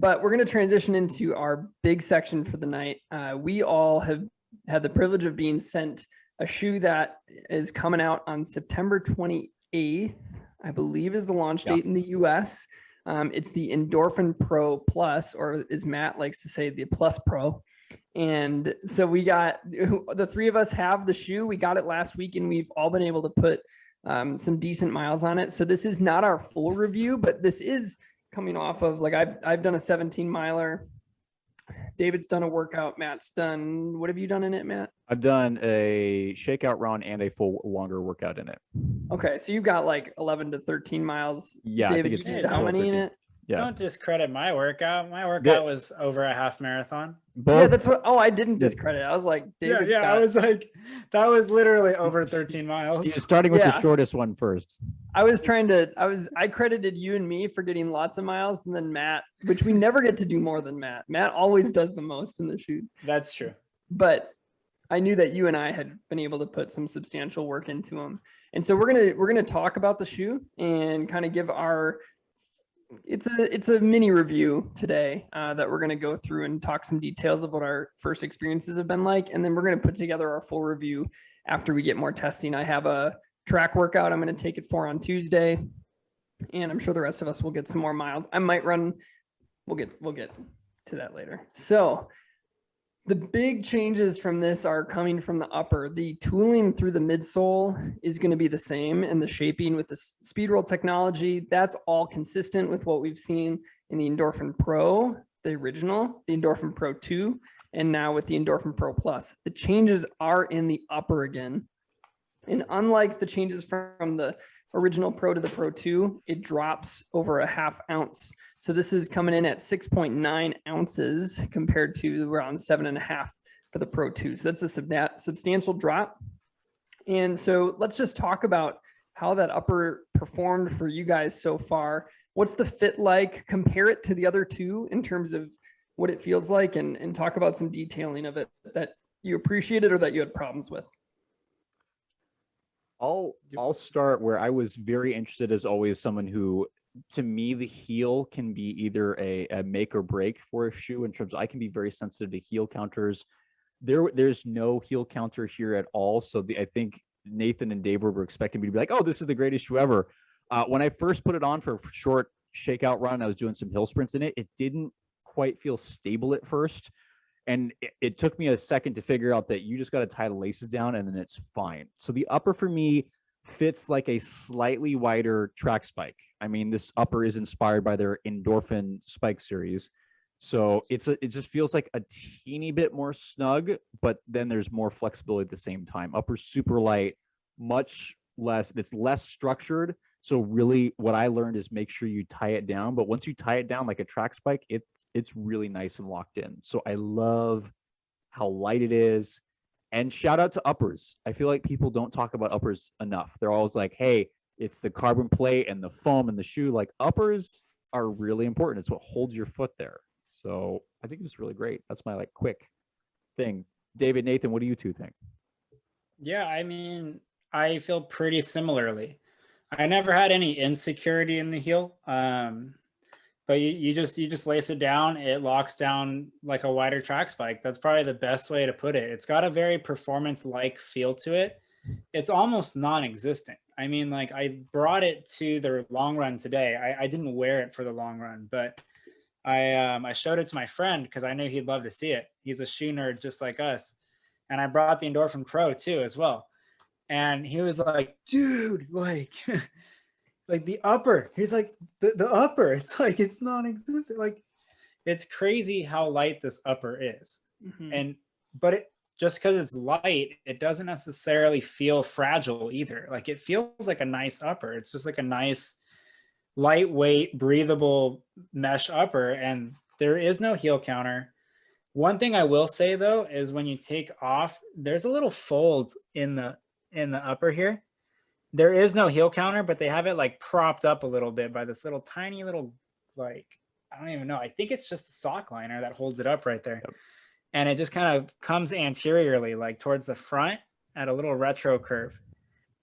But we're going to transition into our big section for the night. We all have had the privilege of being sent a shoe that is coming out on September 28th, I believe is the launch date in the US. It's the Endorphin Pro Plus, or as Matt likes to say, the Plus Pro. And so we got, the three of us have the shoe. We got it last week and we've all been able to put some decent miles on it. So this is not our full review, but this is coming off of, like, I've done a 17 miler. David's done a workout. Matt's done, what have you done in it, Matt? I've done a shakeout run and a full longer workout in it. Okay, so you've got like 11 to 13 miles. Yeah, David, you did how many 13. in it? Yeah. Don't discredit my workout. My workout was over a half marathon. Yeah, that's what. Oh, I didn't discredit. I was like, David's I was like, that was literally over 13 miles. You're starting with the shortest one first. I credited you and me for getting lots of miles, and then Matt, which we never get to do more than Matt. Matt always does the most in the shoes. That's true. But I knew that you and I had been able to put some substantial work into them. And so we're gonna talk about the shoe and kind of give our, it's a mini review today that we're going to go through and talk some details of what our first experiences have been like. And then we're going to put together our full review after we get more testing. I have a track workout I'm going to take it for on Tuesday, and I'm sure the rest of us will get some more miles. I might run, we'll get to that later. So the big changes from this are coming from the upper. The tooling through the midsole is going to be the same, and the shaping with the speed roll technology, that's all consistent with what we've seen in the Endorphin Pro, the original, the Endorphin Pro 2, and now with the Endorphin Pro Plus. The changes are in the upper again. And unlike the changes from the original Pro to the Pro 2, it drops over a half ounce. So this is coming in at 6.9 ounces compared to around 7.5 for the Pro 2. So that's a substantial drop. And so let's just talk about how that upper performed for you guys so far. What's the fit like? Compare it to the other two in terms of what it feels like, and talk about some detailing of it that you appreciated or that you had problems with. I'll start where I was very interested, as always, someone who, to me, the heel can be either a make or break for a shoe in terms of, I can be very sensitive to heel counters. There's no heel counter here at all. So I think Nathan and Dave were expecting me to be like, oh, this is the greatest shoe ever. When I first put it on for a short shakeout run, I was doing some hill sprints in it. It didn't quite feel stable at first. And it took me a second to figure out that you just got to tie the laces down and then it's fine. So the upper for me fits like a slightly wider track spike. I mean, this upper is inspired by their Endorphin spike series. So it just feels like a teeny bit more snug, but then there's more flexibility at the same time. Upper's super light, much less, it's less structured. So really what I learned is make sure you tie it down. But once you tie it down like a track spike, it's really nice and locked in. So I love how light it is. And shout out to uppers. I feel like people don't talk about uppers enough. They're always like, hey, it's the carbon plate and the foam and the shoe. Like, uppers are really important. It's what holds your foot there. So I think it's really great. That's my quick thing. David, Nathan, what do you two think? Yeah, I mean, I feel pretty similarly. I never had any insecurity in the heel. But you just lace it down, it locks down like a wider track spike. That's probably the best way to put it. It's got a very performance-like feel to it. It's almost non-existent. I mean, I brought it to the long run today. I didn't wear it for the long run, but I showed it to my friend because I knew he'd love to see it. He's a shoe nerd just like us. And I brought the Endorphin Pro too as well. And he was like, dude, like the upper, he's like, the upper, it's like, it's non-existent. Like, it's crazy how light this upper is. Mm-hmm. But just because it's light, it doesn't necessarily feel fragile either. Like, it feels like a nice upper. It's just like a nice, lightweight, breathable mesh upper. And there is no heel counter. One thing I will say though, is when you take off, there's a little fold in the upper here. There is no heel counter, but they have it propped up a little bit by this little tiny little, I don't even know. I think it's just the sock liner that holds it up right there. Yep. And it just kind of comes anteriorly, towards the front at a little retro curve.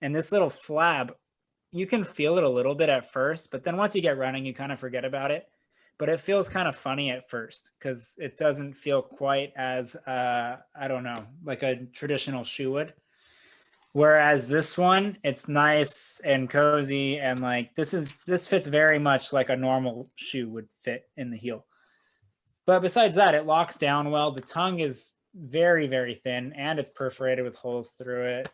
And this little flab, you can feel it a little bit at first, but then once you get running, you kind of forget about it. but it feels kind of funny at first because it doesn't feel quite as, I don't know, like a traditional shoe would. Whereas this one, it's nice and cozy, and like this fits very much like a normal shoe would fit in the heel. But besides that, it locks down well. The tongue is very, very thin, and it's perforated with holes through it.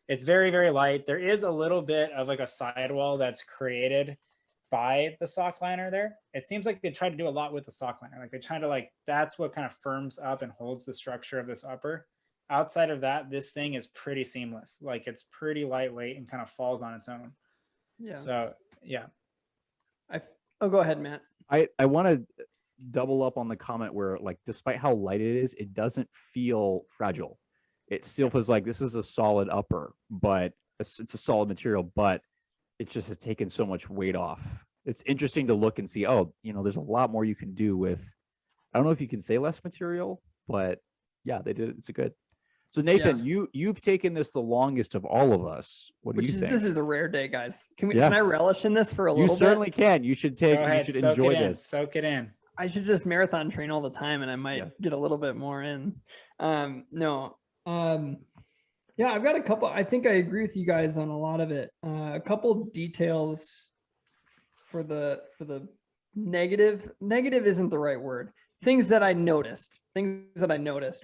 It's very, very light. There is a little bit of like a sidewall that's created by the sock liner there. It seems like they try to do a lot with the sock liner. Like they try to like, that's what kind of firms up and holds the structure of this upper. Outside of that, this thing is pretty seamless. Like it's pretty lightweight and kind of falls on its own. Yeah. So yeah. Go ahead, Matt. I want to double up on the comment where like, despite how light it is, it doesn't feel fragile. It still feels like this is a solid upper, but it's a solid material, but it just has taken so much weight off. It's interesting to look and see, oh, you know, there's a lot more you can do with, I don't know if you can say less material, but yeah, they did it. It's a good. So Nathan, you've taken this the longest of all of us. What do you think? This is a rare day, guys. Can I relish in this for a little bit? You certainly can. You should take. You should enjoy this. Soak it in. I should just marathon train all the time, and I might get a little bit more in. Yeah, I've got a couple. I think I agree with you guys on a lot of it. A couple details for the negative. Negative isn't the right word. Things that I noticed.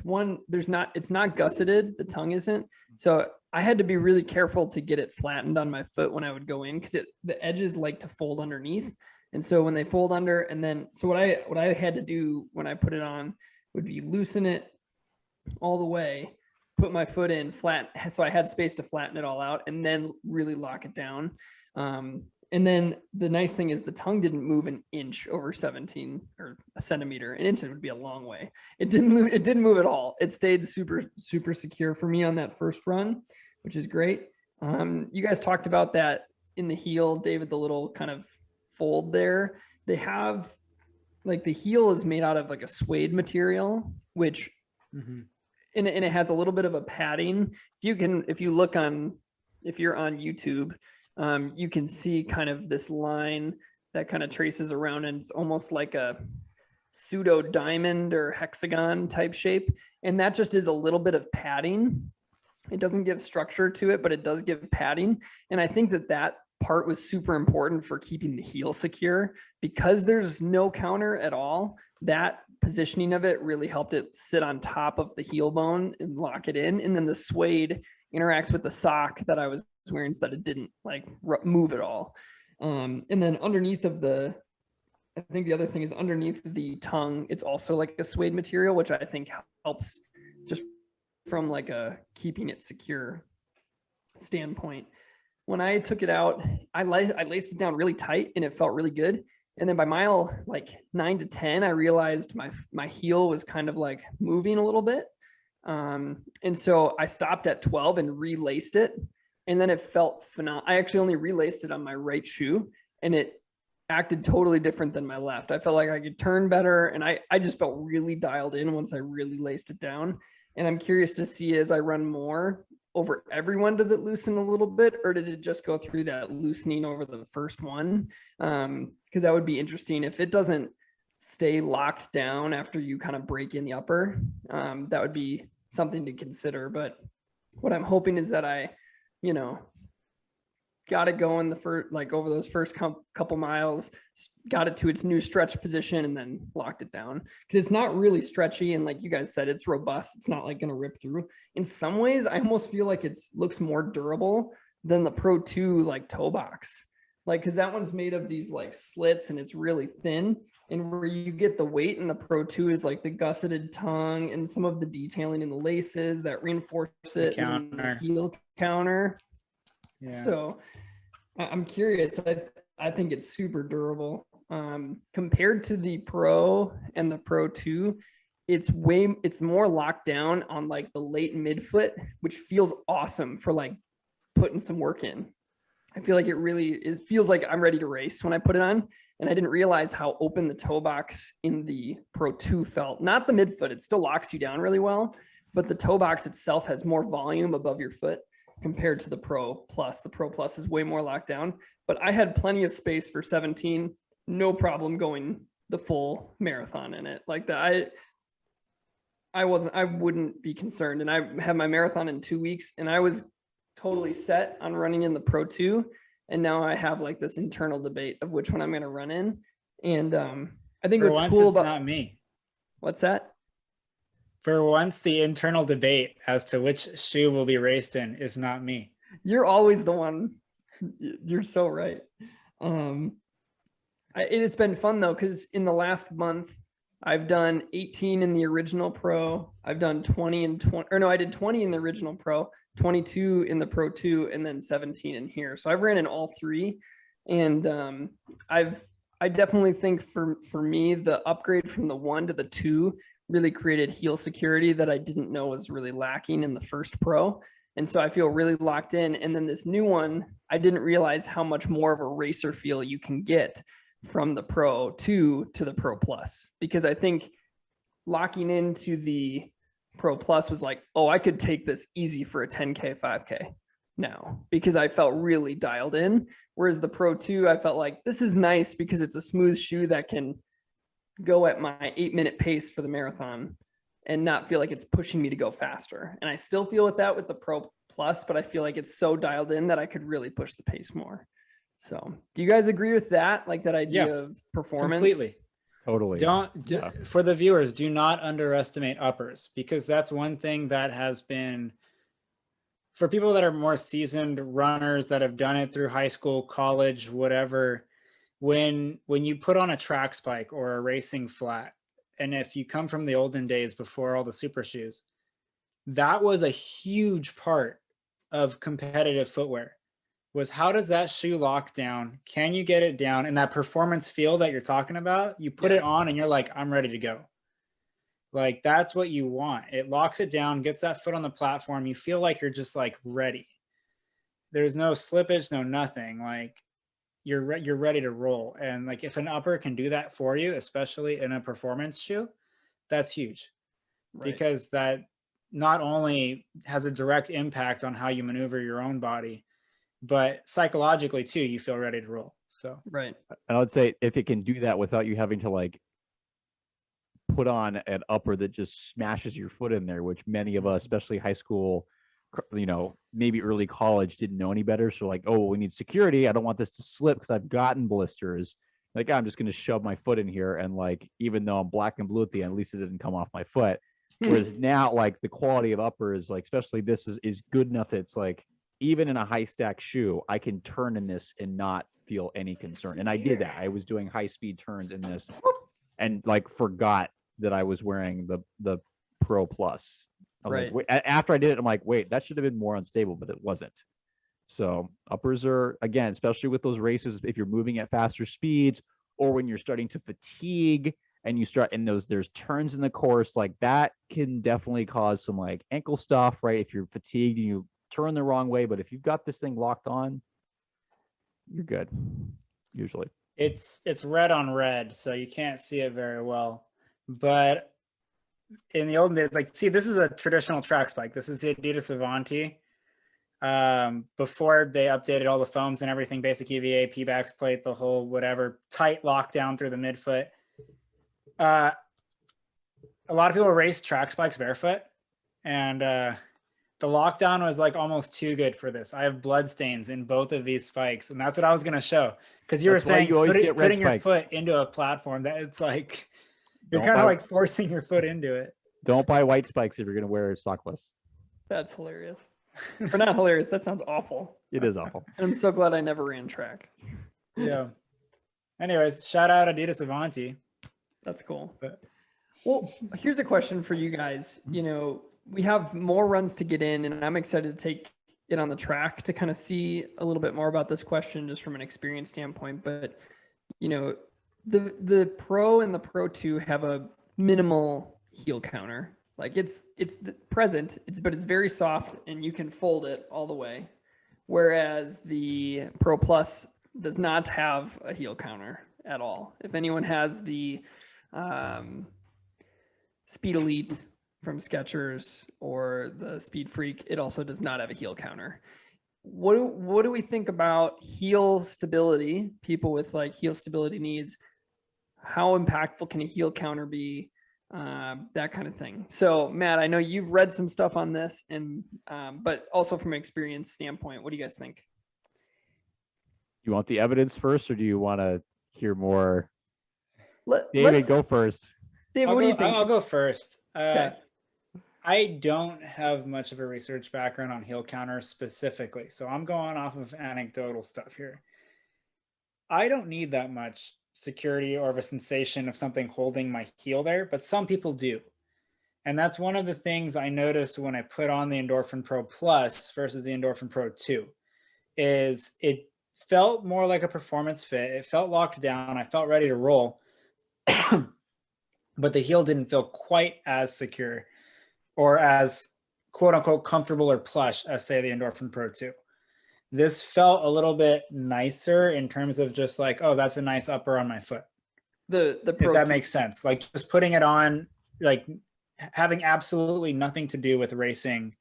One, it's not gusseted. The tongue isn't. So I had to be really careful to get it flattened on my foot when I would go in, because the edges like to fold underneath. And so when they fold under, and then, so what I had to do when I put it on would be loosen it all the way, put my foot in flat. So I had space to flatten it all out and then really lock it down. And then the nice thing is the tongue didn't move an inch over 17 or a centimeter. An inch would be a long way. It didn't move at all. It stayed super, super secure for me on that first run, which is great. You guys talked about that in the heel, David, the little kind of fold there. They have like the heel is made out of like a suede material, which and it has a little bit of a padding. If you're on YouTube, you can see kind of this line that kind of traces around, and it's almost like a pseudo diamond or hexagon type shape. And that just is a little bit of padding. It doesn't give structure to it, but it does give padding. And I think that part was super important for keeping the heel secure, because there's no counter at all. That positioning of it really helped it sit on top of the heel bone and lock it in. And then the suede interacts with the sock that I was wearing so that it didn't like move at all. And then underneath of I think the other thing is underneath the tongue, it's also like a suede material, which I think helps just from like a keeping it secure standpoint. When I took it out, I laced it down really tight and it felt really good. And then by mile like 9 to 10, I realized my heel was kind of like moving a little bit. And so I stopped at 12 and relaced it. And then it felt phenomenal. I actually only relaced it on my right shoe, and it acted totally different than my left. I felt like I could turn better, and I just felt really dialed in once I really laced it down. And I'm curious to see, as I run more over everyone, does it loosen a little bit, or did it just go through that loosening over the first one? Because that would be interesting. If it doesn't stay locked down after you kind of break in the upper, that would be something to consider. But what I'm hoping is that I got it going over those first couple miles, got it to its new stretch position, and then locked it down, because it's not really stretchy. And like you guys said, it's robust. It's not like going to rip through. In some ways, I almost feel like it looks more durable than the Pro 2 like toe box, like, because that one's made of these like slits and it's really thin. And where you get the weight in the Pro 2 is like the gusseted tongue and some of the detailing in the laces that reinforce it, and the heel counter. Yeah. So I'm curious. I think it's super durable. Compared to the Pro and the Pro 2, it's more locked down on like the late midfoot, which feels awesome for like putting some work in. I feel like it feels like I'm ready to race when I put it on. And I didn't realize how open the toe box in the Pro 2 felt. Not the midfoot, it still locks you down really well, but the toe box itself has more volume above your foot compared to the Pro Plus. The Pro Plus is way more locked down, but I had plenty of space for 17 no problem going the full marathon in it. Like that, I wouldn't be concerned. And I have my marathon in 2 weeks, and I was totally set on running in the Pro 2. And now I have like this internal debate of which one I'm going to run in. And I think what's cool about not me. What's that? For once, the internal debate as to which shoe will be raced in is not me. You're always the one. You're so right. It's been fun though, because in the last month, I've done 18 in the original Pro. I've done 20 and 20, or no, I did 20 in the original Pro, 22 in the Pro 2, and then 17 in here. So I've ran in all three. And I definitely think for me, the upgrade from the 1 to the 2 really created heel security that I didn't know was really lacking in the first Pro. And so I feel really locked in. And then this new one, I didn't realize how much more of a racer feel you can get from the Pro 2 to the Pro Plus, because I think locking into the Pro Plus was like, oh, I could take this easy for a 10K, 5K now, because I felt really dialed in. Whereas the Pro 2, I felt like this is nice because it's a smooth shoe that can go at my 8-minute pace for the marathon and not feel like it's pushing me to go faster. And I still feel that with the Pro Plus, but I feel like it's so dialed in that I could really push the pace more. So do you guys agree with that? Like that idea of performance? Completely. Totally. For the viewers, do not underestimate uppers, because that's one thing that has been, for people that are more seasoned runners that have done it through high school, college, whatever, when you put on a track spike or a racing flat, and if you come from the olden days before all the super shoes, that was a huge part of competitive footwear, was how does that shoe lock down? Can you get it down? And that performance feel that you're talking about, you put it on and you're like, I'm ready to go. Like, that's what you want. It locks it down, gets that foot on the platform. You feel like you're just like ready. There's no slippage, no nothing. Like you're ready to roll. And like, if an upper can do that for you, especially in a performance shoe, that's huge. Right. Because that not only has a direct impact on how you maneuver your own body, but psychologically too, you feel ready to roll. So, right. And I would say if it can do that without you having to like put on an upper that just smashes your foot in there, which many of us, especially high school, maybe early college, didn't know any better. So like, oh, we need security. I don't want this to slip because I've gotten blisters. Like, I'm just going to shove my foot in here. And like, even though I'm black and blue at the end, at least it didn't come off my foot. Whereas now, like the quality of uppers, like especially this is good enough that it's like, even in a high stack shoe, I can turn in this and not feel any concern. And I did that. I was doing high speed turns in this and like forgot that I was wearing the Pro Plus. I was like, after I did it, I'm like, wait, that should have been more unstable, but it wasn't. So uppers are, again, especially with those races, if you're moving at faster speeds or when you're starting to fatigue and you start in there's turns in the course, like that can definitely cause some like ankle stuff, right? If you're fatigued and you turn the wrong way, but if you've got this thing locked on, you're good. Usually it's red on red, so you can't see it very well. But in the olden days, like, see, this is a traditional track spike. This is the Adidas Avanti. Before they updated all the foams and everything, basic EVA, P-backs plate, the whole whatever, tight lockdown through the midfoot. A lot of people race track spikes barefoot, and the lockdown was like almost too good for this. I have blood stains in both of these spikes, and that's what I was going to show. Because you were saying putting your foot into a platform that it's like you're kind of like forcing your foot into it. Don't buy white spikes if you're going to wear sockless. That's hilarious. Or not hilarious. That sounds awful. It is awful. I'm so glad I never ran track. Yeah. Anyways, shout out Adidas Avanti. That's cool. Well, here's a question for you guys. You know, we have more runs to get in, and I'm excited to take it on the track to kind of see a little bit more about this question just from an experience standpoint. But, you know, the Pro and the Pro 2 have a minimal heel counter. Like it's present, but it's very soft and you can fold it all the way. Whereas the Pro Plus does not have a heel counter at all. If anyone has the Speed Elite from Skechers or the Speed Freak, it also does not have a heel counter. what do we think about heel stability? People with like heel stability needs, how impactful can a heel counter be? That kind of thing. So Matt, I know you've read some stuff on this, and but also from an experience standpoint, what do you guys think? You want the evidence first, or do you want to hear more? David, Let's go first. David, what do you think? I'll go first. Okay. I don't have much of a research background on heel counters specifically, so I'm going off of anecdotal stuff here. I don't need that much security or of a sensation of something holding my heel there, but some people do. And that's one of the things I noticed when I put on the Endorphin Pro Plus versus the Endorphin Pro 2, is it felt more like a performance fit. It felt locked down. I felt ready to roll, but the heel didn't feel quite as secure or as quote unquote comfortable or plush as, say, the Endorphin Pro 2. This felt a little bit nicer in terms of just like, oh, that's a nice upper on my foot. The Pro if that 2. makes sense. Like just putting it on, like having absolutely nothing to do with racing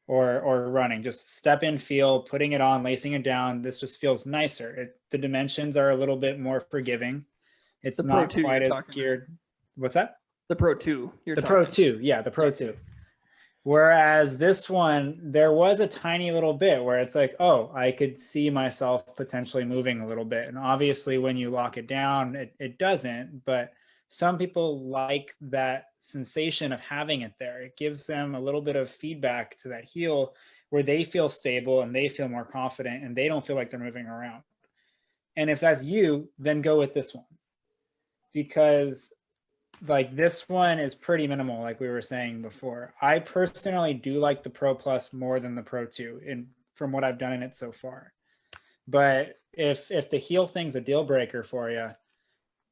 or running, just step in, feel, putting it on, lacing it down. This just feels nicer. The dimensions are a little bit more forgiving. It's not quite as geared. What's that? The Pro 2. The Pro 2. Yeah, the Pro 2. Whereas this one, there was a tiny little bit where it's like, oh, I could see myself potentially moving a little bit. And obviously when you lock it down, it doesn't. But some people like that sensation of having it there. It gives them a little bit of feedback to that heel where they feel stable and they feel more confident and they don't feel like they're moving around. And if that's you, then go with this one. Because like this one is pretty minimal, like we were saying before. I personally do like the Pro Plus more than the Pro 2 from what I've done in it so far. But if the heel thing's a deal breaker for you,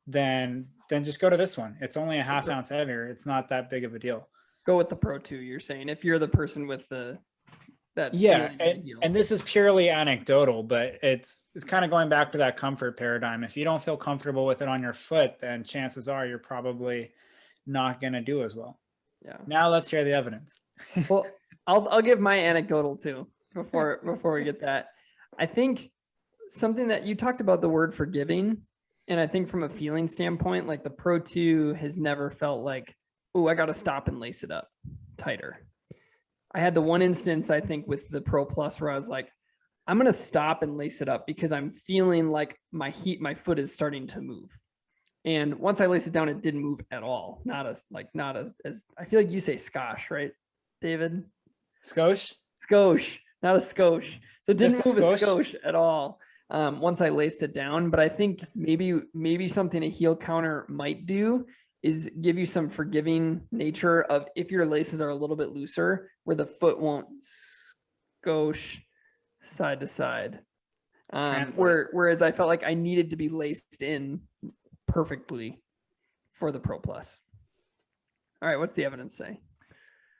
then just go to this one. It's only a half ounce heavier. It's not that big of a deal. Go with the Pro 2, you're saying, if you're the person with that yeah, and this is purely anecdotal, but it's kind of going back to that comfort paradigm. If you don't feel comfortable with it on your foot, then chances are you're probably not going to do as well. Yeah. Now let's hear the evidence. Well, I'll give my anecdotal too before we get that. I think something that you talked about, the word forgiving, and I think from a feeling standpoint, like the Pro 2 has never felt like, oh, I got to stop and lace it up tighter. I had the one instance, I think, with the Pro Plus where I was like, I'm going to stop and lace it up because I'm feeling like my foot is starting to move. And once I laced it down, it didn't move at all. Not as I feel like you say skosh, right, David? Skosh? Skosh, not a skosh. So it didn't move a skosh at all once I laced it down. But I think maybe something a heel counter might do is give you some forgiving nature of if your laces are a little bit looser where the foot won't skosh side to side. Whereas I felt like I needed to be laced in perfectly for the Pro Plus. All right, what's the evidence say?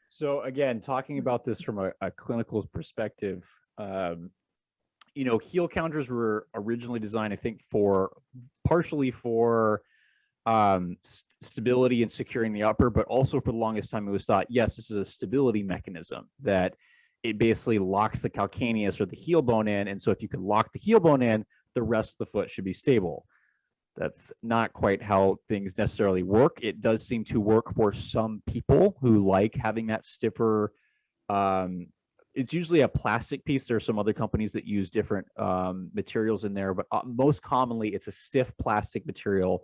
So again, talking about this from a clinical perspective, heel counters were originally designed, I think, partially for stability and securing the upper, but also for the longest time it was thought, yes, this is a stability mechanism, that it basically locks the calcaneus or the heel bone in. And so if you can lock the heel bone in, the rest of the foot should be stable. That's not quite how things necessarily work. It does seem to work for some people who like having that stiffer. It's usually a plastic piece. There are some other companies that use different materials in there, but most commonly it's a stiff plastic material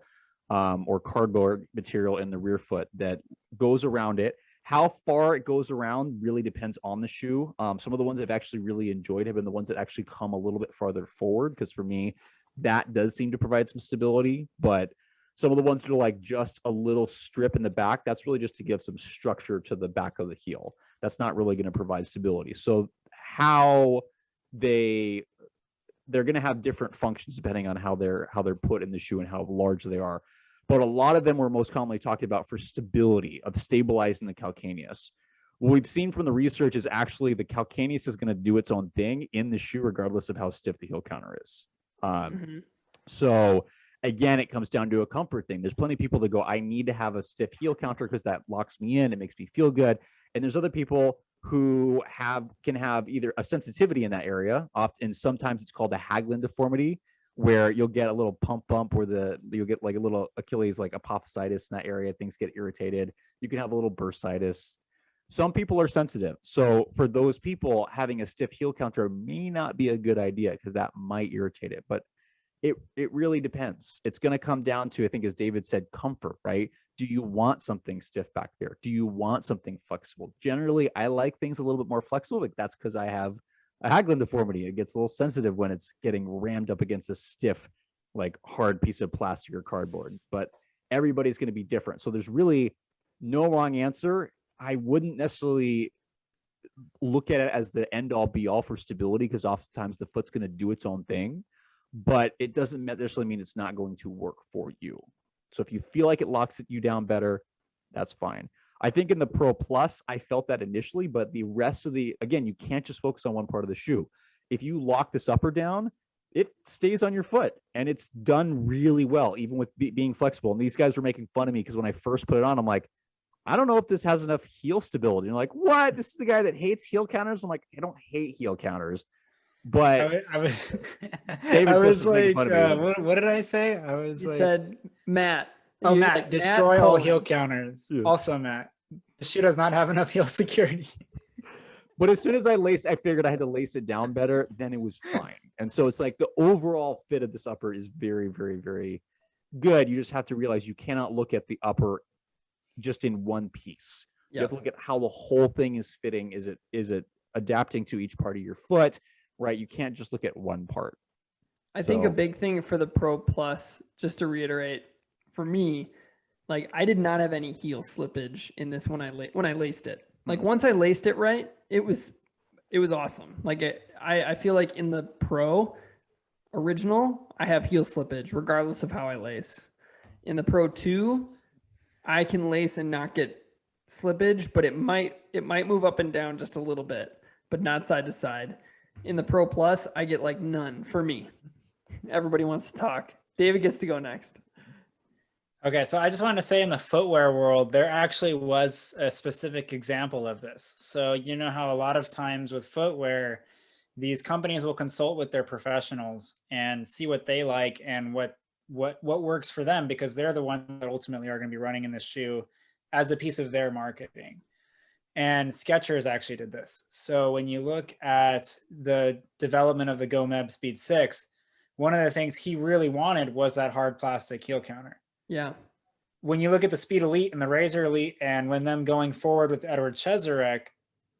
or cardboard material in the rear foot that goes around it. How far it goes around really depends on the shoe. Some of the ones I've actually really enjoyed have been the ones that actually come a little bit farther forward, because for me, that does seem to provide some stability. But some of the ones that are like just a little strip in the back, that's really just to give some structure to the back of the heel. That's not really going to provide stability. So how they're going to have different functions depending on how they're put in the shoe and how large they are. But a lot of them were most commonly talked about for stability, of stabilizing the calcaneus. What we've seen from the research is actually the calcaneus is going to do its own thing in the shoe, regardless of how stiff the heel counter is. So again, it comes down to a comfort thing. There's plenty of people that go, I need to have a stiff heel counter because that locks me in. It makes me feel good. And there's other people, who can have either a sensitivity in that area. Often, sometimes it's called a Haglund deformity, where you'll get a little pump bump, or you'll get like a little Achilles, like apophysitis in that area. Things get irritated. You can have a little bursitis. Some people are sensitive. So for those people, having a stiff heel counter may not be a good idea because that might irritate it. But it really depends. It's going to come down to, I think, as David said, comfort, right? Do you want something stiff back there? Do you want something flexible? Generally, I like things a little bit more flexible, but that's because I have a Haglund deformity. It gets a little sensitive when it's getting rammed up against a stiff, like hard piece of plastic or cardboard. But everybody's going to be different. So there's really no wrong answer. I wouldn't necessarily look at it as the end all be all for stability, because oftentimes the foot's going to do its own thing, but it doesn't necessarily mean it's not going to work for you. So if you feel like it locks you down better, that's fine. I think in the Pro Plus, I felt that initially, but the rest of again, you can't just focus on one part of the shoe. If you lock this upper down, it stays on your foot, and it's done really well, even with being flexible. And these guys were making fun of me because when I first put it on, I'm like, I don't know if this has enough heel stability. And you're like, what? This is the guy that hates heel counters? I'm like, I don't hate heel counters. But I was like, what did I say? You said, Matt. Oh, Matt, like, destroy Matt all Cohen. heel counters. Yeah. Also, Matt, the shoe does not have enough heel security. But as soon as I figured I had to lace it down better, then it was fine. And so it's like the overall fit of this upper is very, very, very good. You just have to realize you cannot look at the upper just in one piece. Yep. You have to look at how the whole thing is fitting. Is it adapting to each part of your foot? Right? You can't just look at one part. I think a big thing for the Pro Plus, just to reiterate, for me, like I did not have any heel slippage in this when I laced it. Like once I laced it right, it was awesome. Like I feel like in the Pro original, I have heel slippage regardless of how I lace. In the Pro 2, I can lace and not get slippage, but it might move up and down just a little bit, but not side to side. In the Pro Plus, I get like none for me. Everybody wants to talk. David gets to go next. Okay, so I just wanted to say in the footwear world, there actually was a specific example of this. So you know how a lot of times with footwear, these companies will consult with their professionals and see what they like and what works for them, because they're the ones that ultimately are going to be running in this shoe as a piece of their marketing. And Skechers actually did this. So when you look at the development of the Go Meb Speed 6, one of the things he really wanted was that hard plastic heel counter. Yeah. When you look at the Speed Elite and the Razor Elite, and when them going forward with Edward Cheserek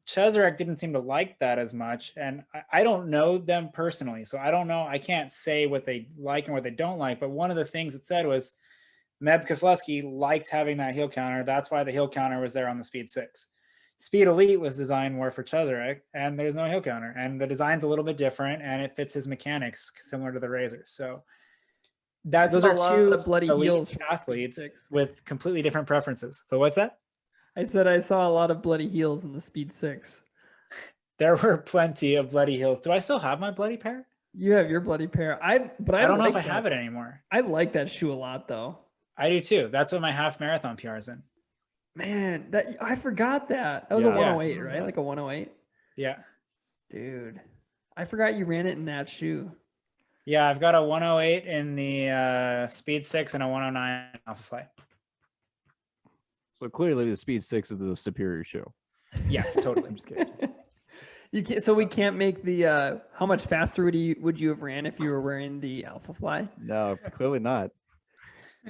didn't seem to like that as much. And I don't know them personally, so I don't know. I can't say what they like and what they don't like. But one of the things it said was Meb Keflezighi liked having that heel counter. That's why the heel counter was there on the Speed 6. Speed Elite was designed more for Cheserek, and there's no heel counter. And the design's a little bit different, and it fits his mechanics similar to the Razor. So those are two bloody heels athletes with completely different preferences. But what's that? I said I saw a lot of bloody heels in the Speed 6. There were plenty of bloody heels. Do I still have my bloody pair? You have your bloody pair. I don't know if I have it anymore. I like that shoe a lot, though. I do too. That's what my half marathon PR is in. Man, I forgot that. That was a 108, right? Like a 108. Yeah. Dude, I forgot you ran it in that shoe. Yeah, I've got a 108 in the Speed 6 and a 109 Alpha Fly. So clearly the Speed 6 is the superior shoe. Yeah, totally. I'm just kidding. You can't, so we can't make the how much faster would you have ran if you were wearing the Alpha Fly? No, clearly not.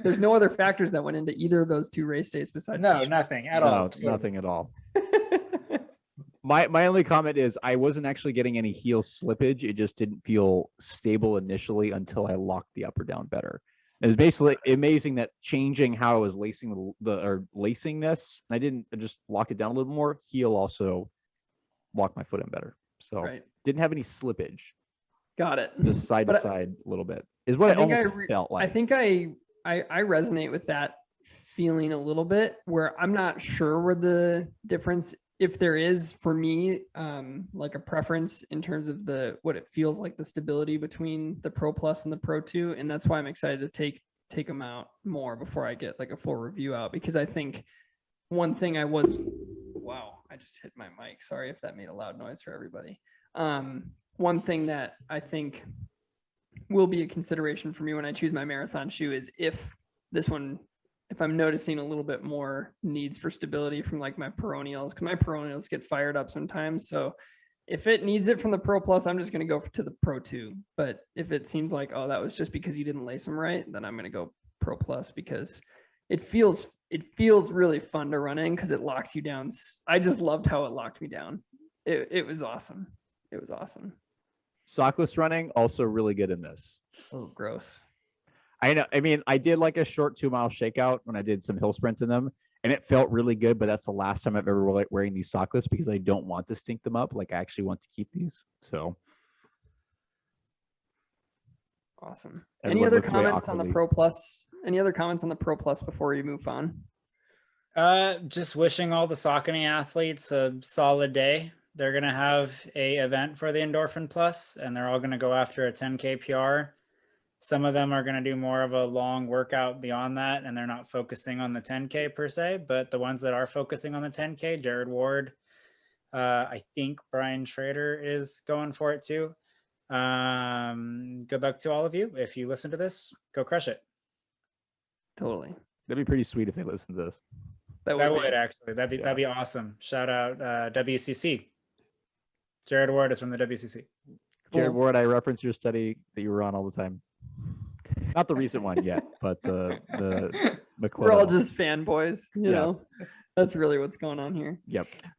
There's no other factors that went into either of those two race days besides nothing at all. Totally. Nothing at all. My only comment is I wasn't actually getting any heel slippage. It just didn't feel stable initially until I locked the upper down better. It was basically amazing that changing how I was lacing this, and I just locked it down a little more. Heel also locked my foot in better. So didn't have any slippage. Got it. Just side to side a little bit is what I almost felt like. I think I resonate with that feeling a little bit, where I'm not sure where the difference, if there is for me, like a preference in terms of what it feels like, the stability between the Pro Plus and the Pro 2. And that's why I'm excited to take them out more before I get like a full review out, because I think one thing I I just hit my mic. Sorry if that made a loud noise for everybody. One thing that I think will be a consideration for me when I choose my marathon shoe is if I'm noticing a little bit more needs for stability from like my peroneals, because my peroneals get fired up sometimes. So if it needs it from the Pro Plus, I'm just going to go to the Pro 2. But if it seems like, oh, that was just because you didn't lace them right, then I'm going to go Pro Plus, because it feels really fun to run in because it locks you down. I just loved how it locked me down. It was awesome. It was awesome. Sockless running, also really good in this. Oh, gross. I know. I mean, I did like a short 2-mile shakeout when I did some hill sprints in them, and it felt really good. But that's the last time I've ever wearing these sockless, because I don't want to stink them up. Like, I actually want to keep these. So awesome. Everyone Any other looks away comments on the awkwardly. Pro Plus? Any other comments on the Pro Plus before we move on? Just wishing all the Saucony athletes a solid day. They're going to have a event for the Endorphin Plus, and they're all going to go after a 10K PR. Some of them are going to do more of a long workout beyond that, and they're not focusing on the 10K per se, but the ones that are focusing on the 10K, Jared Ward, I think Brian Schrader is going for it too. Good luck to all of you. If you listen to this, go crush it. Totally. That'd be pretty sweet if they listened to this. That would actually. That'd be awesome. Shout out WCC. Jared Ward is from the WCC. Jared Ward, I reference your study that you were on all the time. Not the recent one yet, but the McClellan. We're all just fanboys, you know. That's really what's going on here. Yep.